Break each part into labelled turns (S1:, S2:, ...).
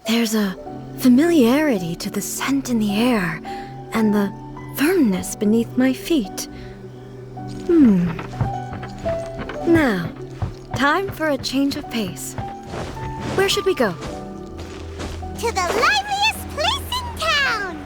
S1: There's a familiarity to the scent in the air and the firmness beneath my feet. Now, time for a change of pace. Where should we go?
S2: To the liveliest place in town!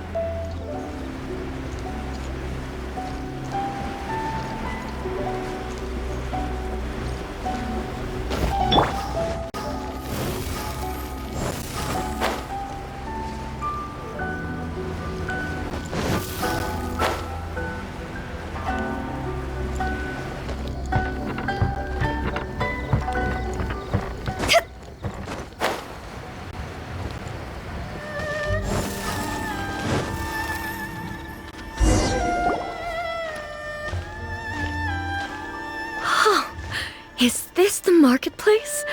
S1: Is this the marketplace?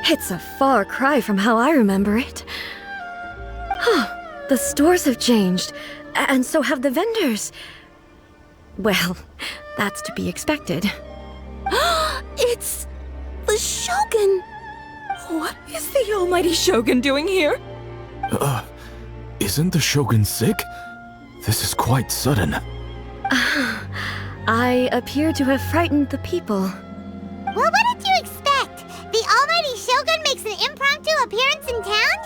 S1: It's a far cry from how I remember it. The stores have changed, and so have the vendors. Well, that's to be expected.
S3: It's the Shogun! What is the almighty Shogun doing here?
S4: Isn't the Shogun sick? This is quite sudden.
S1: I appear to have frightened the people.
S2: Well, what did you expect? The almighty Shogun makes an impromptu appearance in town?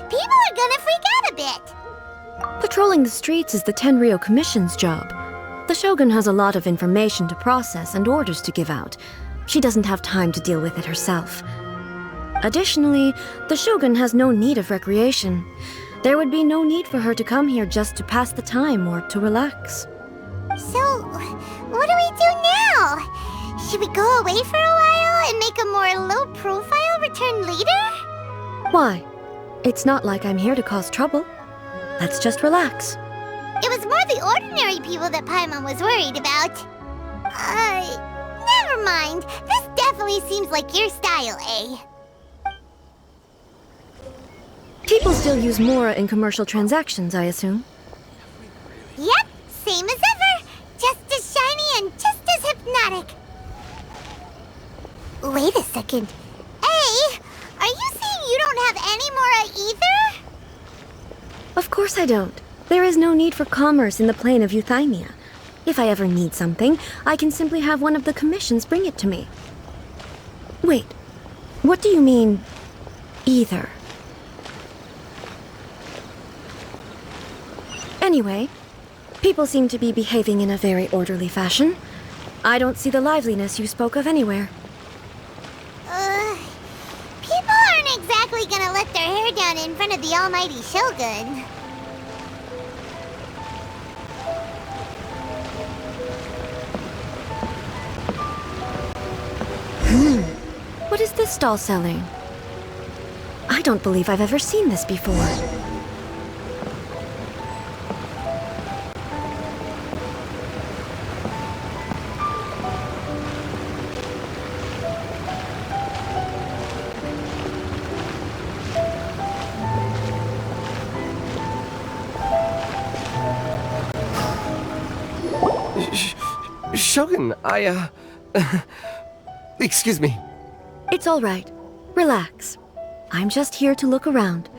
S2: People are gonna freak out a bit.
S1: Patrolling the streets is the Tenryou Commission's job. The Shogun has a lot of information to process and orders to give out. She doesn't have time to deal with it herself. Additionally, the Shogun has no need of recreation. There would be no need for her to come here just to pass the time or to relax.
S2: So, what do we do now? Should we go away for a while and make a more low-profile return later?
S1: Why? It's not like I'm here to cause trouble. Let's just relax.
S2: It was more the ordinary people that Paimon was worried about. Never mind. This definitely seems like your style, eh?
S1: People still use Mora in commercial transactions, I assume.
S2: Yep, same as ever. Just as shiny and just as hypnotic. Wait a second. Hey, are you saying you don't have any Mora either?
S1: Of course I don't. There is no need for commerce in the plane of Euthymia. If I ever need something, I can simply have one of the commissions bring it to me. Wait, what do you mean, either? Anyway, people seem to be behaving in a very orderly fashion. I don't see the liveliness you spoke of anywhere.
S2: People aren't exactly gonna let their hair down in front of the almighty Shogun.
S1: What is this stall selling? I don't believe I've ever seen this before.
S5: Shogun, excuse me.
S1: It's all right. Relax. I'm just here to look around.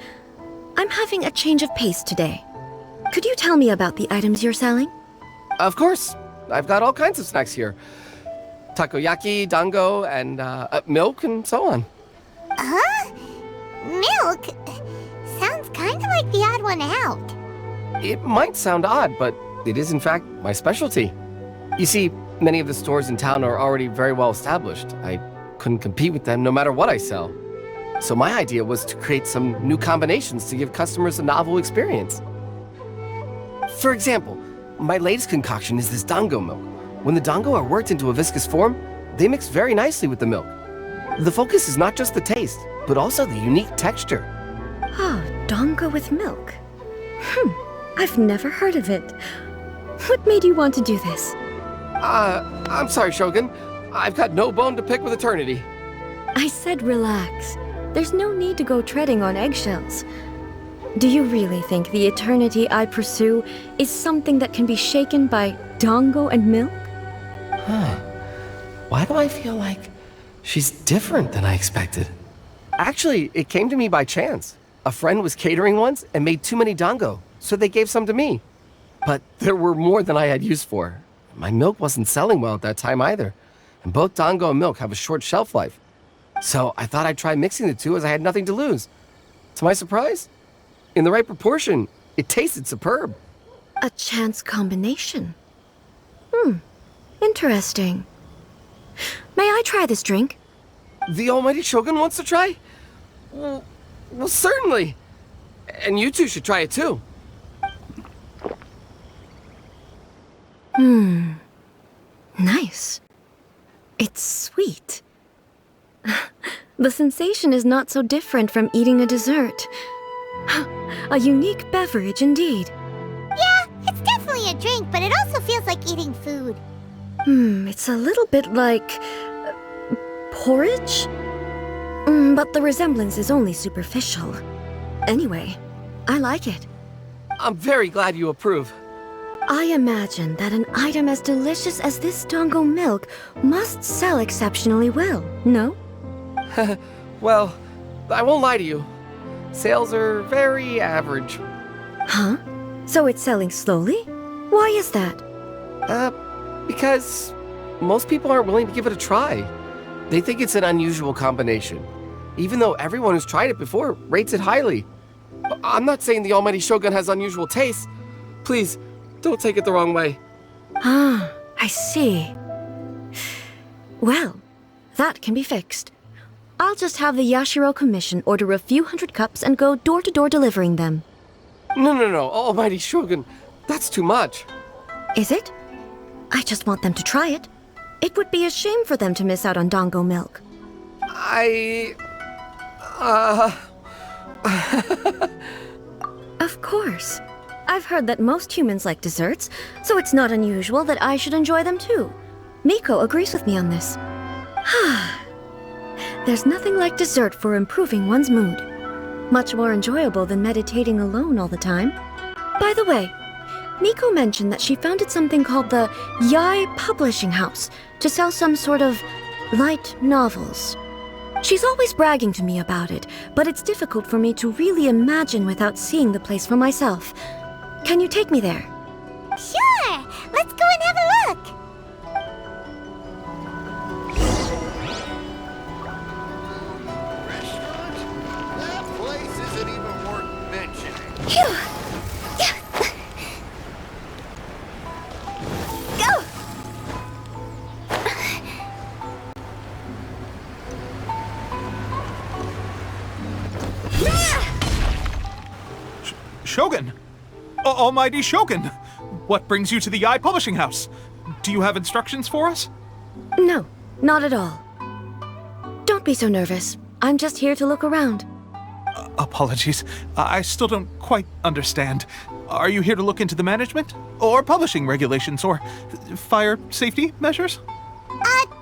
S1: I'm having a change of pace today. Could you tell me about the items you're selling?
S5: Of course. I've got all kinds of snacks here. Takoyaki, dango, and milk, and so on.
S2: Huh? Milk? Sounds kind of like the odd one out.
S5: It might sound odd, but it is in fact my specialty. You see, many of the stores in town are already very well established. I couldn't compete with them no matter what I sell. So my idea was to create some new combinations to give customers a novel experience. For example, my latest concoction is this dango milk. When the dango are worked into a viscous form, they mix very nicely with the milk. The focus is not just the taste, but also the unique texture.
S1: Oh, dango with milk. I've never heard of it. What made you want to do this?
S5: I'm sorry, Shogun. I've got no bone to pick with eternity.
S1: I said relax. There's no need to go treading on eggshells. Do you really think the eternity I pursue is something that can be shaken by dango and milk?
S5: Huh. Why do I feel like she's different than I expected? Actually, it came to me by chance. A friend was catering once and made too many dango, so they gave some to me. But there were more than I had use for. My milk wasn't selling well at that time either, and both dango and milk have a short shelf life. So I thought I'd try mixing the two as I had nothing to lose. To my surprise, in the right proportion, it tasted superb.
S1: A chance combination. Interesting. May I try this drink?
S5: The Almighty Shogun wants to try? Well, certainly. And you two should try it too.
S1: Nice. It's sweet. The sensation is not so different from eating a dessert. A unique beverage indeed.
S2: Yeah, it's definitely a drink, but it also feels like eating food.
S1: It's a little bit like porridge? But the resemblance is only superficial. Anyway, I like it.
S5: I'm very glad you approve.
S1: I imagine that an item as delicious as this dango milk must sell exceptionally well, no?
S5: Well, I won't lie to you. Sales are very average.
S1: Huh? So it's selling slowly? Why is that?
S5: Because most people aren't willing to give it a try. They think it's an unusual combination, even though everyone who's tried it before rates it highly. I'm not saying the Almighty Shogun has unusual tastes. Please, don't take it the wrong way.
S1: Ah, I see. Well, that can be fixed. I'll just have the Yashiro Commission order a few hundred cups and go door-to-door delivering them.
S5: No, Almighty Shogun, that's too much.
S1: Is it? I just want them to try it. It would be a shame for them to miss out on dango milk. Of course. I've heard that most humans like desserts, so it's not unusual that I should enjoy them too. Miko agrees with me on this. There's nothing like dessert for improving one's mood. Much more enjoyable than meditating alone all the time. By the way, Miko mentioned that she founded something called the Ei Publishing House to sell some sort of light novels. She's always bragging to me about it, but it's difficult for me to really imagine without seeing the place for myself. Can you take me there?
S2: Sure! Let's go and have a look!
S6: Restaurant? That place isn't even worth mentioning.
S2: Phew! Go!
S7: Shogun! Almighty Shogun! What brings you to the Ei Publishing House? Do you have instructions for us?
S1: No, not at all. Don't be so nervous. I'm just here to look around.
S7: Apologies. I still don't quite understand. Are you here to look into the management? Or publishing regulations? Or fire safety measures?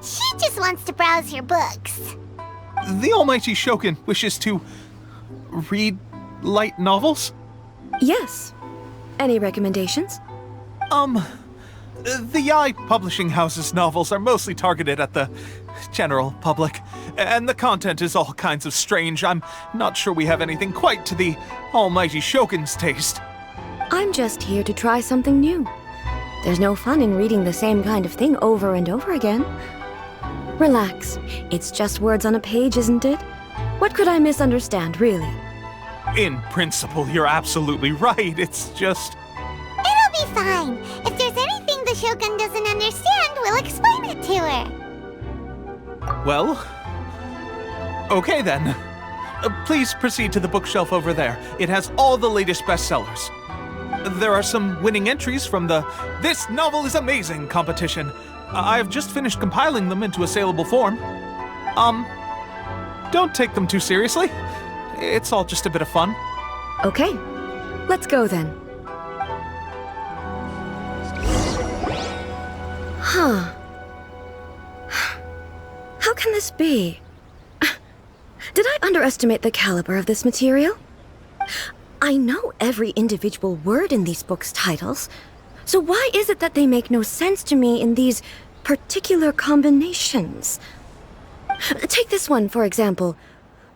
S2: She just wants to browse your books.
S7: The Almighty Shogun wishes to read light novels?
S1: Yes. Any recommendations?
S7: The Ei Publishing House's novels are mostly targeted at the general public, and the content is all kinds of strange. I'm not sure we have anything quite to the Almighty Shogun's taste.
S1: I'm just here to try something new. There's no fun in reading the same kind of thing over and over again. Relax. It's just words on a page, isn't it? What could I misunderstand, really?
S7: In principle, you're absolutely right. It's just...
S2: It'll be fine. If there's anything the Shogun doesn't understand, we'll explain it to her.
S7: Well... Okay then. Please proceed to the bookshelf over there. It has all the latest bestsellers. There are some winning entries from the This Novel is Amazing competition. I've just finished compiling them into a saleable form. Don't take them too seriously. It's all just a bit of fun.
S1: Okay. Let's go then. Huh. How can this be? Did I underestimate the caliber of this material? I know every individual word in these books' titles, so why is it that they make no sense to me in these particular combinations? Take this one, for example.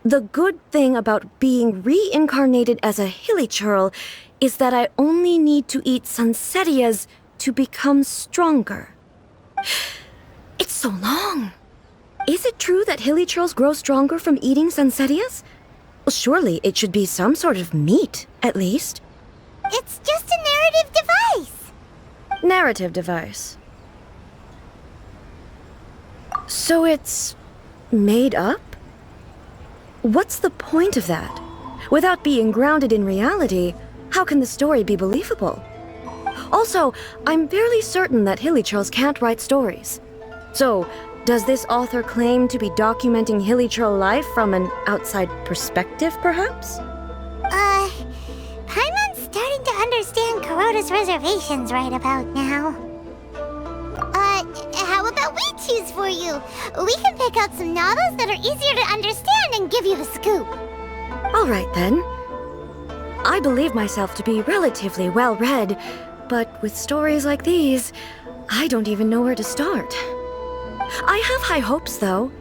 S1: The good thing about being reincarnated as a hilichurl is that I only need to eat sunsettias to become stronger. It's so long. Is it true that hilichurls grow stronger from eating sunsettias? Well, surely it should be some sort of meat, at least.
S2: It's just a narrative device.
S1: Narrative device. So it's made up? What's the point of that? Without being grounded in reality, how can the story be believable? Also, I'm fairly certain that hilichurls can't write stories. So, does this author claim to be documenting hilichurl life from an outside perspective, perhaps?
S2: Paimon's starting to understand Kuroda's reservations right about now. How about we choose for you? We can pick out some novels that are easier to understand and give you the scoop.
S1: All right, then. I believe myself to be relatively well-read, but with stories like these, I don't even know where to start. I have high hopes, though.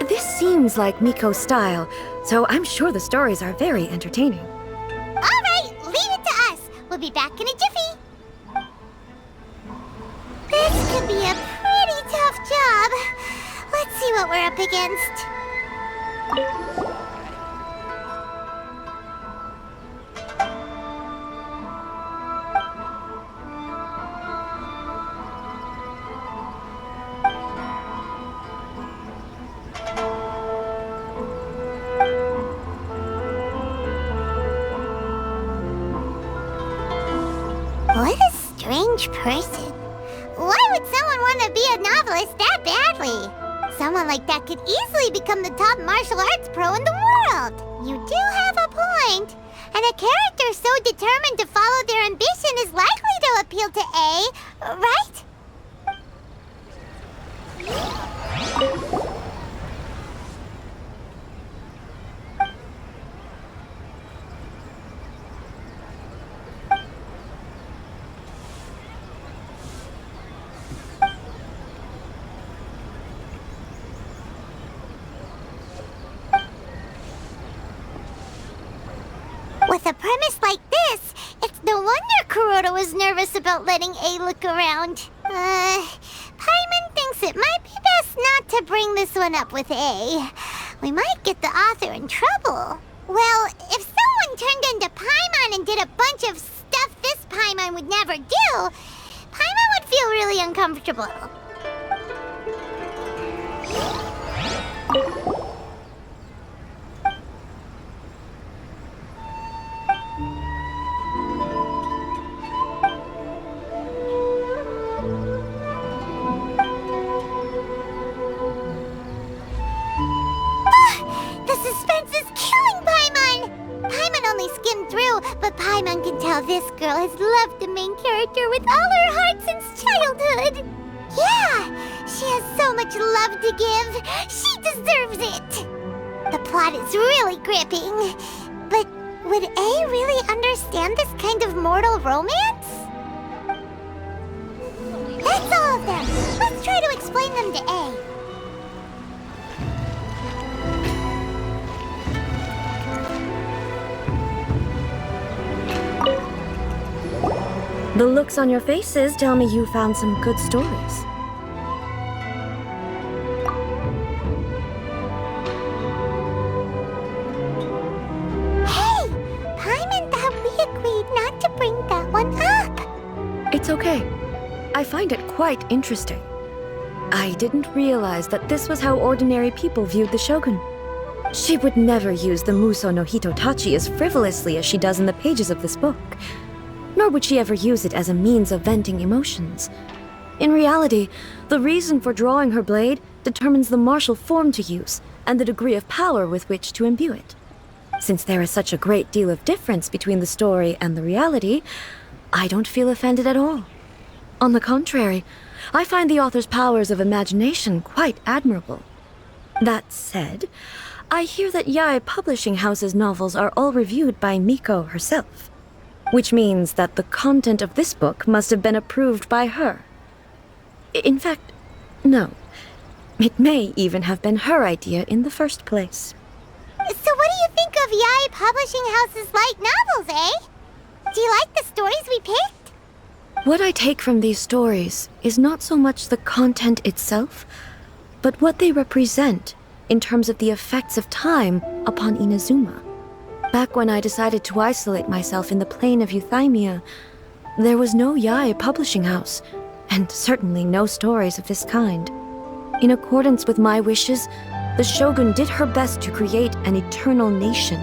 S1: This seems like Miko's style, so I'm sure the stories are very entertaining.
S2: All right, leave it to us. We'll be back in a jiffy. This could be a pretty tough job. Let's see what we're up against. What a strange person. Why would someone want to be a novelist that badly? Someone like that could easily become the top martial arts pro in the world. You do have a point. And a character so determined to follow their ambition is likely to appeal to A, right? With a premise like this, it's no wonder Kuroda was nervous about letting A look around. Paimon thinks it might be best not to bring this one up with A. We might get the author in trouble. Well, if someone turned into Paimon and did a bunch of stuff this Paimon would never do, Paimon would feel really uncomfortable. But Paimon can tell this girl has loved the main character with all her heart since childhood. Yeah, she has so much love to give. She deserves it. The plot is really gripping. But would A really understand this kind of mortal romance? That's all of them. Let's try to explain them to A.
S1: The looks on your faces tell me you found some good stories.
S2: Hey! Paimon thought we agreed not to bring that one up.
S1: It's okay. I find it quite interesting. I didn't realize that this was how ordinary people viewed the Shogun. She would never use the Muso no Hitotachi as frivolously as she does in the pages of this book. Nor would she ever use it as a means of venting emotions. In reality, the reason for drawing her blade determines the martial form to use and the degree of power with which to imbue it. Since there is such a great deal of difference between the story and the reality, I don't feel offended at all. On the contrary, I find the author's powers of imagination quite admirable. That said, I hear that Yae Publishing House's novels are all reviewed by Miko herself. Which means that the content of this book must have been approved by her. In fact, no. It may even have been her idea in the first place.
S2: So what do you think of Yae Publishing House's light novels, eh? Do you like the stories we picked?
S1: What I take from these stories is not so much the content itself, but what they represent in terms of the effects of time upon Inazuma. Back when I decided to isolate myself in the plane of Euthymia, there was no Yae Publishing House, and certainly no stories of this kind. In accordance with my wishes, the Shogun did her best to create an eternal nation.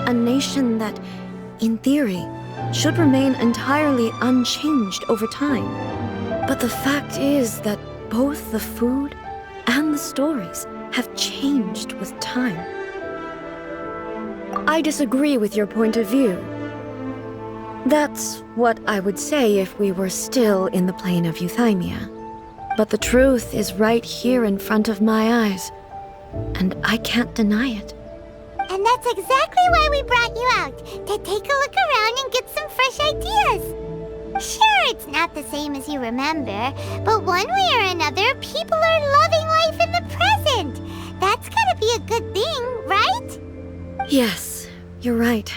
S1: A nation that, in theory, should remain entirely unchanged over time. But the fact is that both the food and the stories have changed with time. I disagree with your point of view. That's what I would say if we were still in the plane of Euthymia. But the truth is right here in front of my eyes, and I can't deny it.
S2: And that's exactly why we brought you out, to take a look around and get some fresh ideas. Sure, it's not the same as you remember, but one way or another, people are loving life in the present. That's gotta be a good thing, right?
S1: Yes, you're right.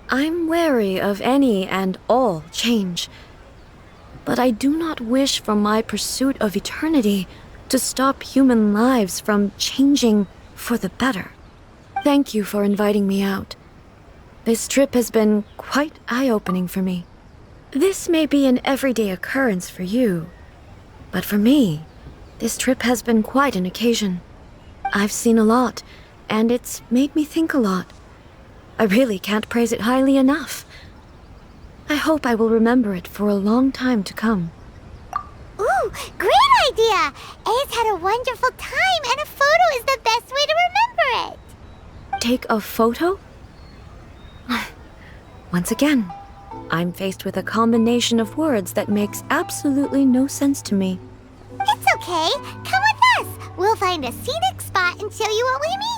S1: I'm wary of any and all change, but I do not wish for my pursuit of eternity to stop human lives from changing for the better. Thank you for inviting me out. This trip has been quite eye-opening for me. This may be an everyday occurrence for you, but for me, this trip has been quite an occasion. I've seen a lot, and it's made me think a lot. I really can't praise it highly enough. I hope I will remember it for a long time to come.
S2: Ooh, great idea! A's had a wonderful time, and a photo is the best way to remember it.
S1: Take a photo? Once again, I'm faced with a combination of words that makes absolutely no sense to me.
S2: It's okay. Come with us. We'll find a scenic spot and show you what we mean.